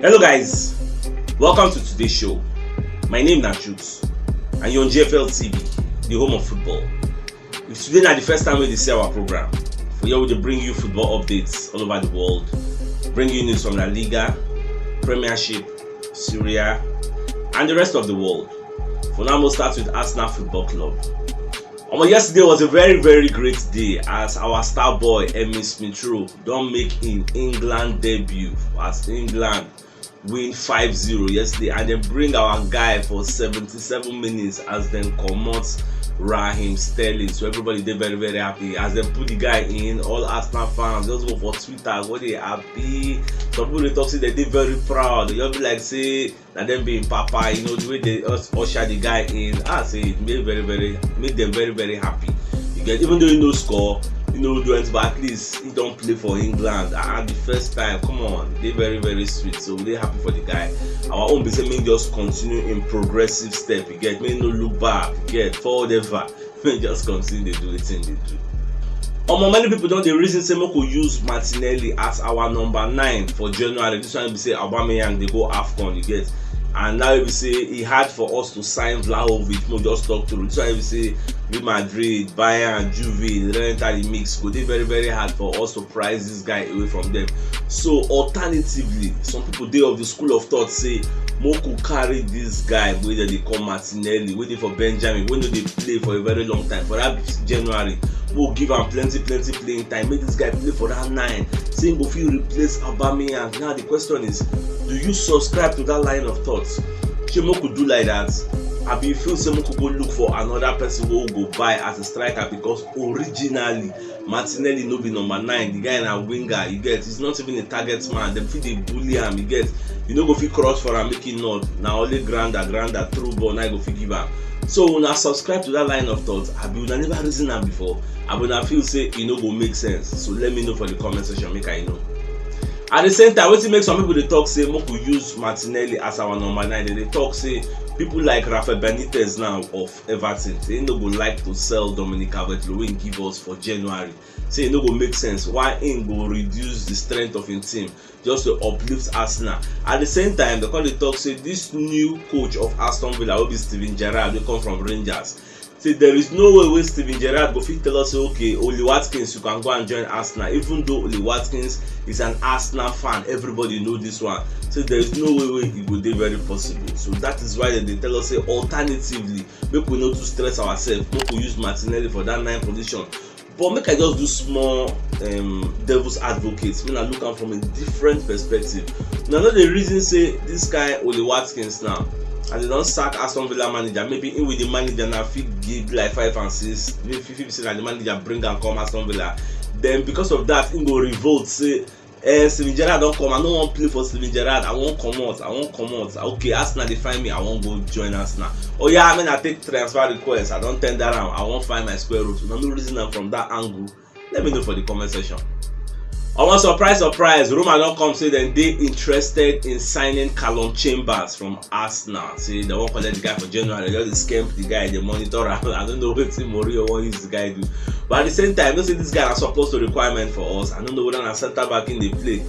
Hello guys, welcome to today's show. My name is Jules and you're on JFL TV, the home of football. If today not the first time we see our program, for here we bring you football updates all over the world, bring you news from La Liga, Premiership, Syria, and the rest of the world. For now, we'll start with Arsenal Football Club. Yesterday was a very great day as our star boy Emil Smith-Rowe don't make in England debut as England win 5-0 yesterday, and then bring our guy for 77 minutes as then comot Raheem Sterling. So everybody they very happy as they put the guy in. All Arsenal fans just go for Twitter, what they happy. Some people they talk say they very proud. They just be like say that them being papa, you know the way they usher the guy in. I say it made them very happy. You get, even though you know score, you know doing, but at least he don't play for England and the first time. Come on, they very sweet. So they happy for the guy. Our own business may just continue in progressive step. You get, may no look back. You get, forward ever. May just continue to do the thing they do. Many people don't the reason say we could use Martinelli as our number 9 for January. This one we say Aubameyang they go AFCON, you get. And now we say he had for us to sign Vlahovic. We just talk to. This one we say Real Madrid, Bayern, Juve, they enter the mix. Go they very hard for us to prize this guy away from them. So alternatively, some people they of the school of thought say Moku carry this guy whether they call Martinelli, waiting for Benjamin, when they play for a very long time. For that January, we'll give him plenty playing time. Make this guy play for that 9. Saying if you replace Aubameyang. Now the question is, do you subscribe to that line of thoughts? Moku do like that. I be feel say Moku go look for another person who will go buy as a striker because originally Martinelli no be number 9. The guy in a winger, you get. He's not even a target man. Them feel they bully him, you get. You know go fit cross for him, make it not. Now only grander through ball. Now go fit give him. So when I subscribe to that line of thoughts, I will never reason that before. I will feel say it no go make sense. So let me know for the comment section, make I know. At the same time, what make some people they talk say we could use Martinelli as our number 9. They talk say people like Rafael Benitez now of Everton, they no go like to sell Dominic Calvert-Lewin give us for January. Say it no go make sense. Why in go reduce the strength of his team just to uplift Arsenal? At the same time, they call the talk say this new coach of Aston Villa will be Steven Gerrard. They come from Rangers. Say there is no way where Steven Gerrard go fit tell us say okay, Oli Watkins you can go and join Arsenal. Even though Oli Watkins is an Arsenal fan, everybody know this one. So there is no way it would be very possible. So that is why they tell us say alternatively, make we not to stress ourselves. Make we use Martinelli for that 9 position. But make I just do small devil's advocates. When I look at from a different perspective. Now the reason say this guy Oli Watkins now, and they don't sack Aston Villa manager, maybe in with the manager now fit give like 5 and 6, maybe 50% and the manager bring and come Aston Villa. Then because of that, he go revolt say Steven Gerrard don't come. I don't want to play for Steven Gerrard. I won't come out. Okay, Arsenal they find me. I won't go join Arsenal. Oh yeah, I mean I take transfer requests. I don't tender around. I won't find my square root. No reason I'm from that angle. Let me know for the comment section. Surprise, Roma don't come say then they interested in signing Callum Chambers from Arsenal. See, they won't collect the guy for January. They just scam the guy, they monitor. I don't know what Mourinho want this guy do. But at the same time, don't say this guy has supposed to requirement for us. I don't know whether a center back in the play,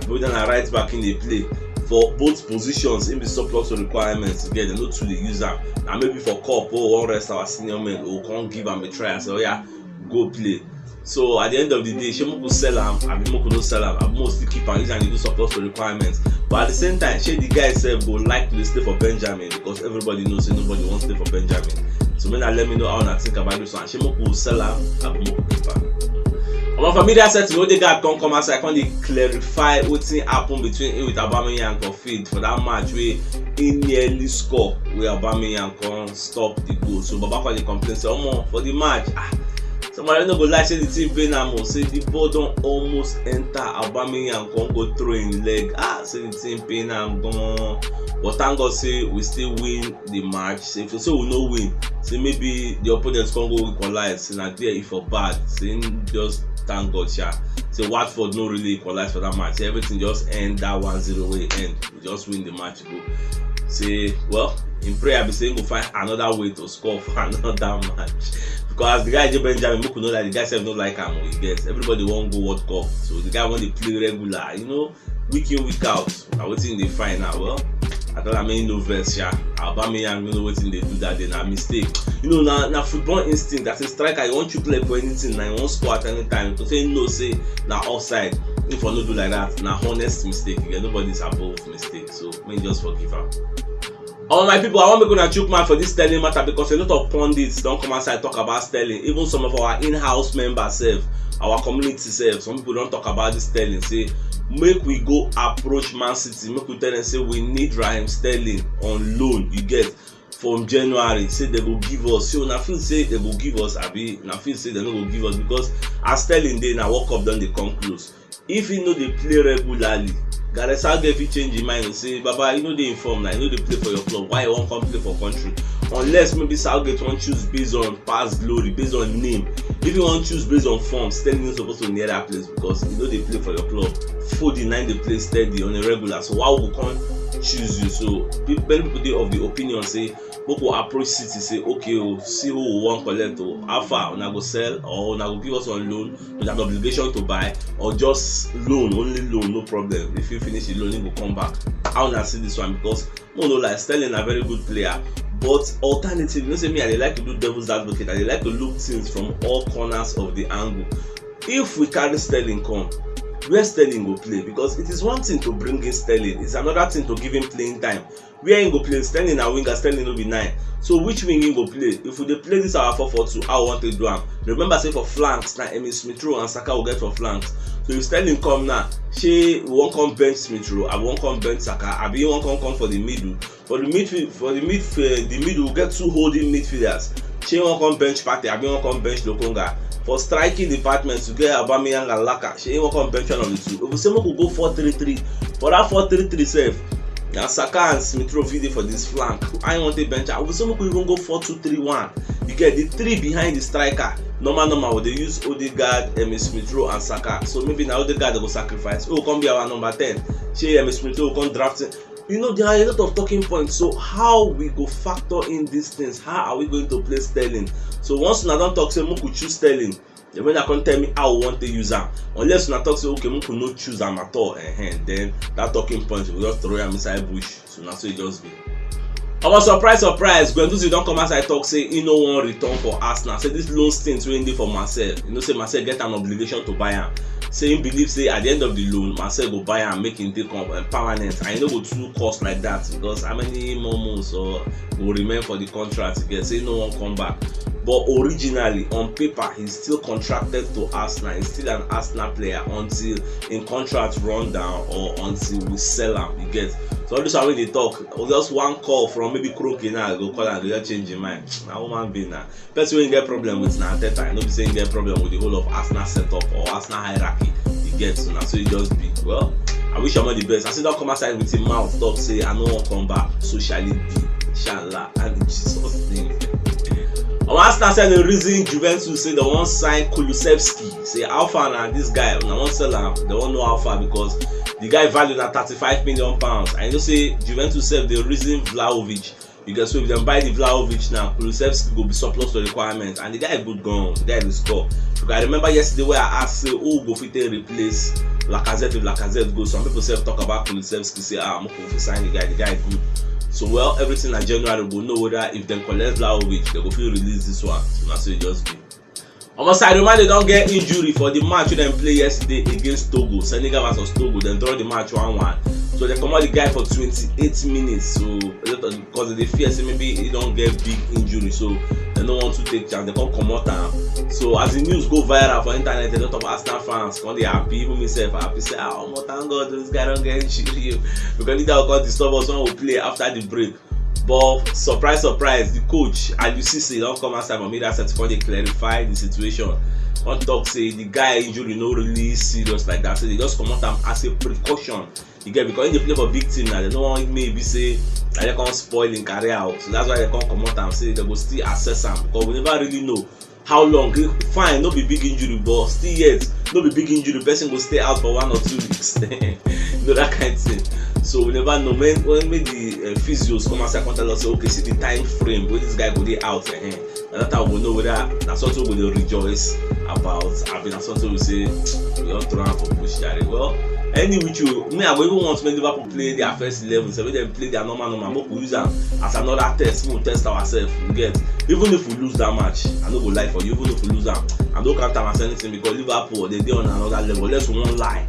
whether a right back in the play. For both positions, in the surplus to requirements, again, they know to the user. And maybe for cup or one rest our senior men who can't give them a try and say, oh yeah, go play. So at the end of the day, Shemo sell him, I Moko no sell him. I mostly keep and use and do surplus to requirements. But at the same time, the guy itself go like to stay for Benjamin because everybody knows nobody wants to stay for Benjamin. So when I let me know how I think about this one, Shemo will sell him, I Moko keep him. For media set, you know the guy come outside, can they clarify what happened between him with Aubameyang and Kofi for that match where he nearly score where Aubameyang can stop the goal. So Baba they complain say, for the match. Somebody no go like say the team pay now, say the ball don't almost enter Aubameyang and go throw in leg. Say the team pay now gone. But thank God say we still win the match. Say if so we no win, say maybe the opponents can go equalize. Say na there if for bad, say just thank God sha. Say Watford no really equalize for that match. Say everything just end that 1-0 way end. We just win the match go. Say well in prayer be saying go find another way to score for another match. Because the guy Benjamin Moku know that the guy self not like him, he gets everybody won't go World Cup. So the guy want to play regular, you know. week in week out. Na wetin dey find now. Well, I tell am make no vex sha. Aubameyang know wetin dey do that day, na mistake. Na football instinct. That a striker, you want to play for anything, na you wan score at any time. To say no, say na offside. If I no do like that, na honest mistake. Again, nobody is above mistake, so may just forgive am. All my people, I want to go and chook man for this Sterling matter because a lot of pundits don't come outside talk about Sterling. Even some of our in-house members self, our community self, some people don't talk about this Sterling. Say, make we go approach Man City. Make we tell them say we need Raheem Sterling on loan. You get from January. Say they will give us. So na feel say they will give us. Abi na feel say they no go give us because as Sterling dey na World Cup don dey come close. If he no dey play regularly, Gareth Southgate fit change him mind and say, Baba, you know dey inform now, you know dey play for your club. Why you wan come play for country? Unless maybe Southgate wan choose based on past glory, based on name. If you wan choose based on form, Sterling is supposed to near that place because you know dey play for your club. 49 dey play steady on a regular. So why would we come choose you? So many people dey of the opinion say, make we approach City say, okay, see who we wan collect. How far una go sell or una go give us on loan with an obligation to buy, or just loan, only loan, no problem. If you finish the loan, you go come back. How una see this one? Because no, like Sterling a very good player. But alternative, you know, say me, I dey like to do devil's advocate. I dey like to look things from all corners of the angle. If we carry Sterling come, where Sterling go play? Because it is one thing to bring in Sterling, it's another thing to give him playing time. Where he go play? Sterling na winger, Sterling no be 9. So which wing he go play? If we dey play this our 4-4-2, how we want to do am? Remember say for flanks, na Smith Rowe and Saka will get for flanks. So if Sterling come now, we won't come bench Smith Rowe, I won't come bench Saka, abi won't come for the middle. For the midfield, the middle will get 2 holding midfielders. She won't come bench Partey, abi won't come bench Lokonga. For striking department, to get Aubameyang and Laka, she won't come bench one of the two. If we say we could go 4-3-3, for that 4-3-3 safe. Now Saka and Smith Rowe fit for this flank. I want a bench. I will say we could even go 4-2-3-1. You get the 3 behind the striker. Normal would they use Odegaard, Smith Rowe and Saka. So maybe now Odegaard they go sacrifice. Who come be our number 10? She Smith Rowe come draft it. You know, there are a lot of talking points. So how we go factor in these things? How are we going to play Sterling? So once we don't talk, say we could choose Sterling. When I can't tell me how we want to use them, unless we talk say okay, we could not choose them at all, then that talking point we just throw them inside bush. So now so it just be. Our surprise, Guendouzi don't come outside talk say he no one return for Arsenal. Say this loan stint wey dey for Marcel. You know say Marcel get an obligation to buy him. Say he believe say at the end of the loan, Marcel go buy am, make him take permanent, and he no go too cost like that because how many more months or will remain for the contract again? Say no one come back. But originally, on paper, he's still contracted to Arsenal. He's still an Arsenal player until in contract run down or until we sell him. You get? So all this when they talk, just one call from maybe Kroki now, go call and they just change your mind. Now woman be now. Person when get problem with Arteta, I know be saying get problem with the whole of Arsenal setup or Arsenal hierarchy. You get? So now so it just be. Well, I wish I'm all the best. I see don't come outside with him mouth talk say I no one come back. So shall it be. Inshallah. And in Jesus' name. Arsenal said the reason Juventus say they won't sign Kulusevski. Say how far now this guy, they won't sell him, they won't know how far because the guy valued at £35 million. And you know say Juventus said the reason Vlahovic, because so if they buy the Vlahovic now, Kulusevski will be surplus to requirements, and the guy is good gone, the guy will score. Because I remember yesterday where I asked say who go fit replace Lacazette if Lacazette goes. Some people say talk about Kulusevski, say I'm going to sign the guy is good. So well, everything in January will know whether if they collect Vlahovic, they go feel release this one. So that's what it just be. On my side, remind they don't get injury for the match they play yesterday against Togo. Senegal versus Togo, then draw the match 1-1. So they come out the guy for 28 minutes. So because they fear say maybe he don't get big injury, so they don't want to take chance. They can't come out now. So as the news go viral for internet, a lot of Arsenal fans when they happy, even myself happy say, oh my thank God this guy don't get injury. Because that will disturb us when we play after the break. But surprise, the coach Alusisi don't come outside from media set before they clarify the situation. One talk say the guy injury no really serious like that. So they just come out as a precaution. You get because when they play for big team now, they don't want maybe say that they can't spoil in career out. So that's why they can't come out and say they go still assess them because we never really know how long. Fine, no be big injury, but still yet no be big injury. Person go stay out for 1 or 2 weeks. You know that kind of thing. So we never know when the physios come outside and tell us say okay, see the time frame where this guy go dey out. And that time we know whether that's something we will rejoice about. I mean, that's something we say we all throw out for push. Well, Any which you me I go even want to make Liverpool play their first 11, so make them play their normal. Make we use am as another test. We test ourselves. You get, even if we lose that match, I no go lie for you. Even if we lose am, I don't count am as anything because Liverpool they on another level. Unless we won't lie,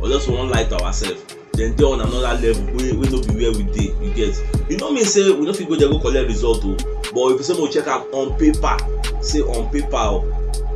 to ourselves. Then they on another level. We no be where we dey. You get, you know me say we no fit go there go collect result o. But if you say we check am on paper, say on paper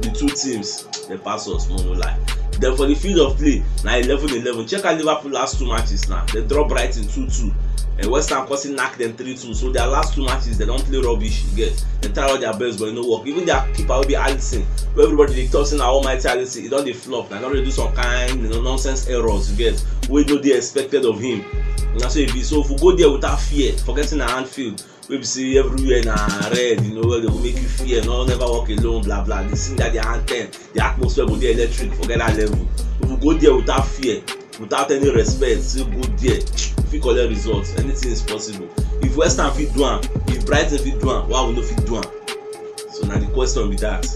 the two teams they pass us, no lie. Then for the field of play, na 11-11. Check out Liverpool last two matches now. They draw Brighton 2-2. And West Ham causing knock them 3-2. So their last two matches, they don't play rubbish. You get, they try out their best, but it no work. Even their keeper will be Alisson. Where everybody they tossing our almighty Alisson, he don't dey flop. They don't really do some kind, nonsense errors. You get, we know they expected of him. And that's what it be. So if we go there without fear, forgetting our Anfield, we see everywhere na red, where they will make you fear, never walk alone, blah blah. They sing that their anthem, the atmosphere will be electric, forget that level. If we go there without fear, without any respect, still go there, if we collect results, anything is possible. If West Ham fit do am, if Brighton fit do am, why we no fit do am? So now the question be that.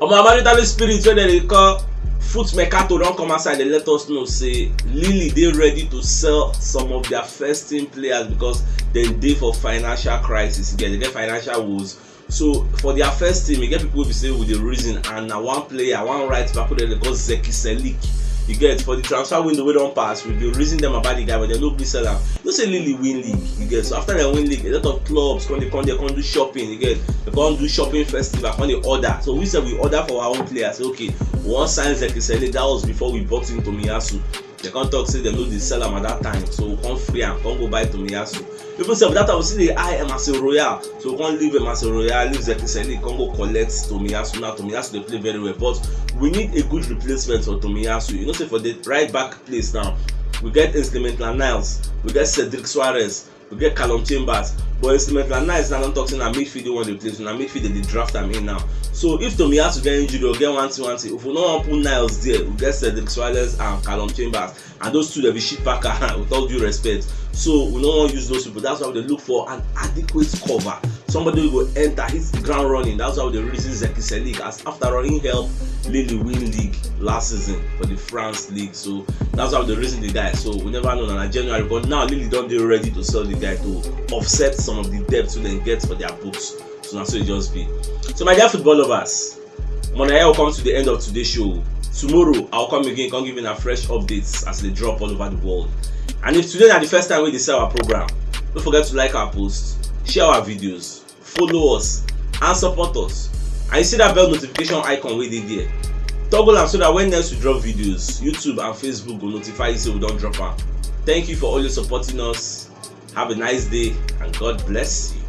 On my marital spirit, when they call Foot Mercato don come outside, they let us know say Lille dey ready to sell some of their first team players because they dey for financial crisis. They get financial woes. So for their first team, you get people who be say with the reason, and now one player, one right back they call Zeki Selik. You get, for the transfer window we don't pass, we be reason them about the guy, but they no be sell am. You say Lille win league, you get. So after they win league, a lot of clubs come do shopping, you get. They come do shopping festival, come they order. So we said we order for our own players. Okay, we want sign Zeki Selik. That was before we bought in Tomiyasu. They can't talk say they know they sell am at that time, so we come free and come go buy Tomiyasu. People say that time we see the Emerson Royal, so we can't leave Emerson Royal, leave Zeki Selik, come go collect Tomiyasu. Now Tomiyasu they play very well, but we need a good replacement for Tomiyasu. You know, say for the right back place now, we get Instrumental Niles, we get Cedric Suarez, we get Callum Chambers. But Instrumental Niles now don't talk saying that midfield they want to play, so now midfield they draft them in now. So if Tomiyasu get injured or get one thing, if we don't want to put Niles there, we get Cedric Suarez and Callum Chambers, and those two they be shit packer with all due respect. So we don't want to use those people. That's why they look for an adequate cover. Somebody will go enter, hit the ground running. That's why they reason Zeki Selik, as after running help Lille win league last season for the France league. So that's how they reason the guy. So we never know in January, but now Lille don't dey ready to sell the guy to offset some of the debts we then get for their books. So that's what it just be. So my dear football lovers, Monaya will come to the end of today's show. Tomorrow I'll come again, come giving a fresh updates as they drop all over the world. And if today is the first time we sell our program, don't forget to like our posts, share our videos, follow us, and support us. And you see that bell notification icon where they there. Toggle am so that when next we drop videos, YouTube and Facebook will notify you so we don't drop am. Thank you for always supporting us. Have a nice day and God bless you.